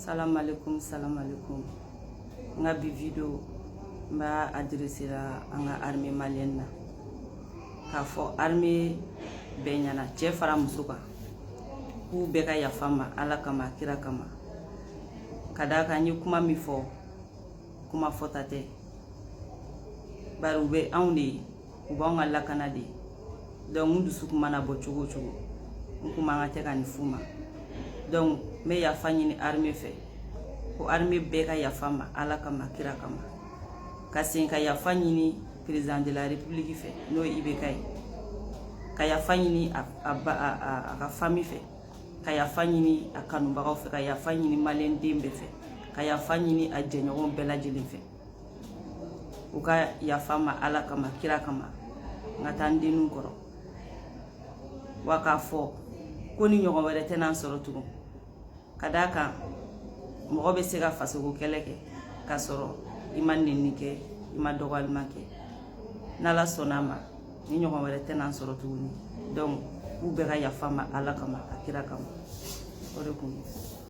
Salam alaikum, salam alaikum. Nga bi video mba adressé la anga armée malienne na. Ka fo armée benyana cɛ fara muso kan. K'u bɛɛ ka yafa ma Ala kama kira kama. Ka da kan ye kuma min fɔ kuma fɔta tɛ. Bari u bɛ anw de ye, u b'anw ka lakana de ye. Donc n dusu kuma na bɔ cogo cogo n kuma an ka tɛ ka nin f'u ma. Donc n bɛ yafa ɲini armée fɛ ko armée bɛɛ ka yafa ma Ala kama kira kama. Ka segin ka yafa ɲini président de la république fɛ n'o ye IBK ye. Ka yafa ɲini a ka famille fɛ. Ka yafa ɲini a kanubagaw fɛ. Ka yafa ɲini malien den bɛɛ fɛ. Ka yafa ɲini a jɛɲɔgɔn bɛɛ lajɛlen fɛ. U ka yafa ma Ala kama kira kama. N ka taa n denninw kɔrɔ. Wa k'a fɔ ko ni ɲɔgɔn wɛrɛ tɛ n'an sɔrɔ tugun. Ka da kan mɔgɔ bɛ se ka fasoko kɛlɛ kɛ k'a sɔrɔ i ma nɛni kɛ, i ma dɔgɔyalima kɛ. N'Ala sɔnn'a ma ni ɲɔgɔn wɛrɛ tɛ n'an sɔrɔ tuguni. Donc k'u bɛɛ ka yafa ma Ala kama a kira kama. O de kun